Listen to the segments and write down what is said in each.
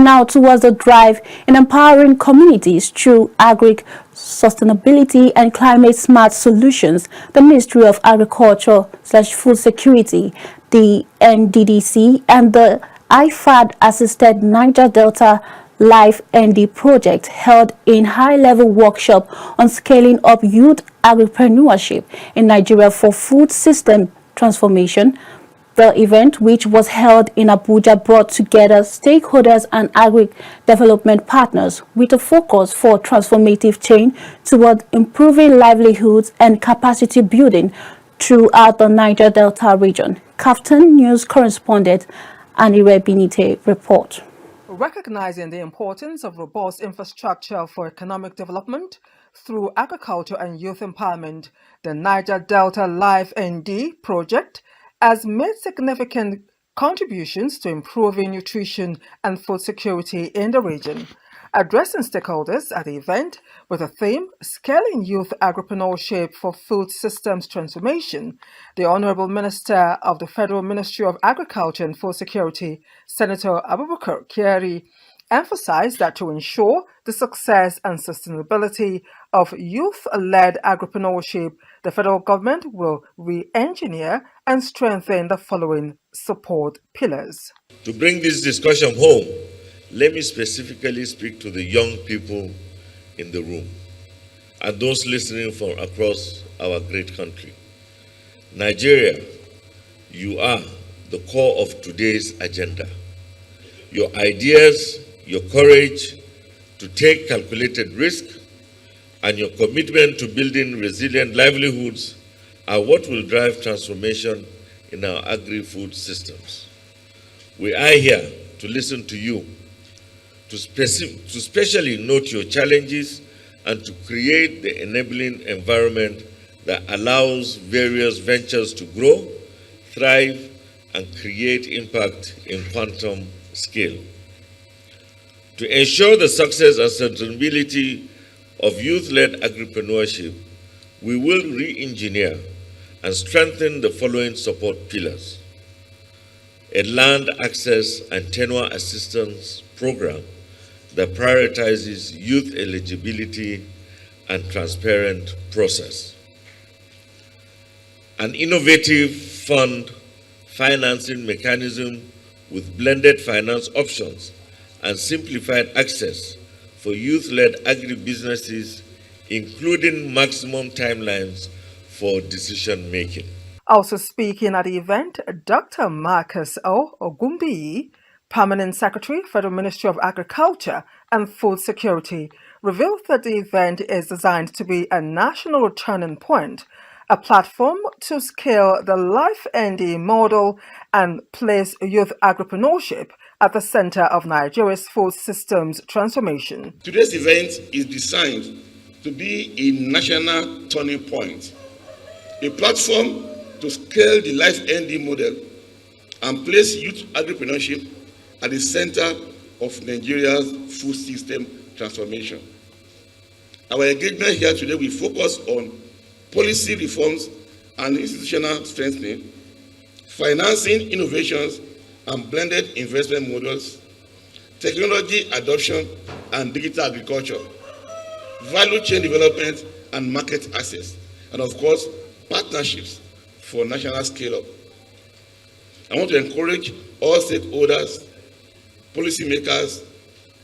And now towards the drive in empowering communities through Agric sustainability and climate-smart solutions, the Ministry of Agriculture/Food Security, the NDDC, and the IFAD-assisted Niger Delta Life-ND Project held a high-level workshop on scaling up youth agripreneurship in Nigeria for food system transformation. The event, which was held in Abuja, brought together stakeholders and agri development partners with a focus for transformative change toward improving livelihoods and capacity building throughout the Niger Delta region. Captain News correspondent Anire Benite report. Recognizing the importance of robust infrastructure for economic development through agriculture and youth empowerment, the Niger Delta Life-ND Project has made significant contributions to improving nutrition and food security in the region. Addressing stakeholders at the event with the theme Scaling Youth Agripreneurship for Food Systems Transformation, the Honorable Minister of the Federal Ministry of Agriculture and Food Security, Senator Abubakar, emphasized that to ensure the success and sustainability of youth-led agripreneurship, the federal government will re-engineer and strengthen the following support pillars. To bring this discussion home, let me specifically speak to the young people in the room and those listening from across our great country. Nigeria, you are the core of today's agenda. Your ideas, your courage to take calculated risk, and your commitment to building resilient livelihoods are what will drive transformation in our agri-food systems. We are here to listen to you, to specially note your challenges and to create the enabling environment that allows various ventures to grow, thrive, and create impact in quantum scale. To ensure the success and sustainability of youth-led agripreneurship, we will re-engineer and strengthen the following support pillars: a land access and tenure assistance program that prioritizes youth eligibility and transparent process, an innovative fund financing mechanism with blended finance options and simplified access for youth-led agribusinesses, including maximum timelines for decision-making. Also speaking at the event, Dr. Marcus O. Ogumbi, Permanent Secretary, Federal Ministry of Agriculture and Food Security, revealed that the event is designed to be a national turning point, a platform to scale the Life-ND model and place youth agripreneurship at the center of Nigeria's food systems transformation. Today's event is designed to be a national turning point, a platform to scale the Life-ND model and place youth agripreneurship at the center of Nigeria's food system transformation. Our engagement here today will focus on policy reforms and institutional strengthening, financing innovations and blended investment models, technology adoption and digital agriculture, value chain development and market access, and of course, partnerships for national scale-up. I want to encourage all stakeholders, policymakers,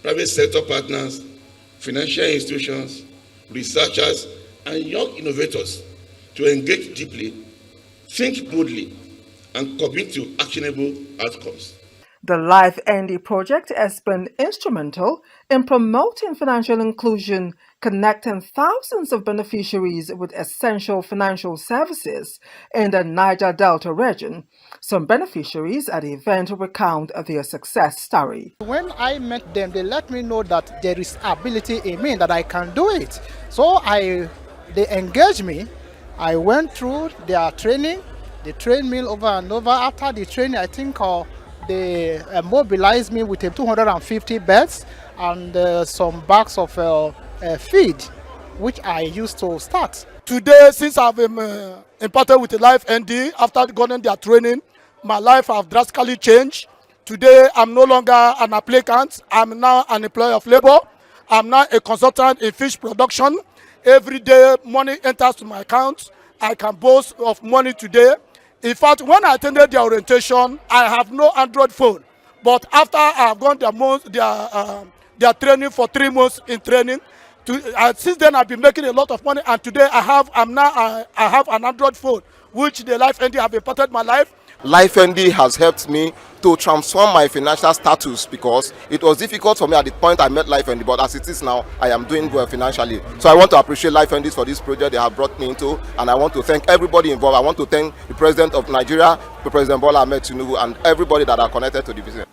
private sector partners, financial institutions, researchers, and young innovators to engage deeply, think boldly, and commit to actionable outcomes. The Life-ND project has been instrumental in promoting financial inclusion, connecting thousands of beneficiaries with essential financial services in the Niger Delta region. Some beneficiaries at the event recount their success story. When I met them, they let me know that there is ability in me, that I can do it. So they engaged me. I went through their training. They trained me over and over. After the training, I think they mobilized me with 250 beds and some bags of feed, which I used to start. Today, since I've imparted with the Life-ND, after getting their training, my life has drastically changed. Today, I'm no longer an applicant. I'm now an employee of labor. I'm now a consultant in fish production. Every day, money enters to my account. I can boast of money today. In fact, when I attended the orientation, I have no Android phone. But after I have gone their training for 3 months in training, since then I've been making a lot of money. And today I have an Android phone, which the LifeND have imparted my life. LifeND has helped me to transform my financial status, because it was difficult for me at the point I met LifeND, but as it is now, I am doing well financially. So I want to appreciate LifeND for this project they have brought me into, and I want to thank everybody involved. I want to thank the President of Nigeria, President Bola Ahmed Tinubu, and everybody that are connected to the business.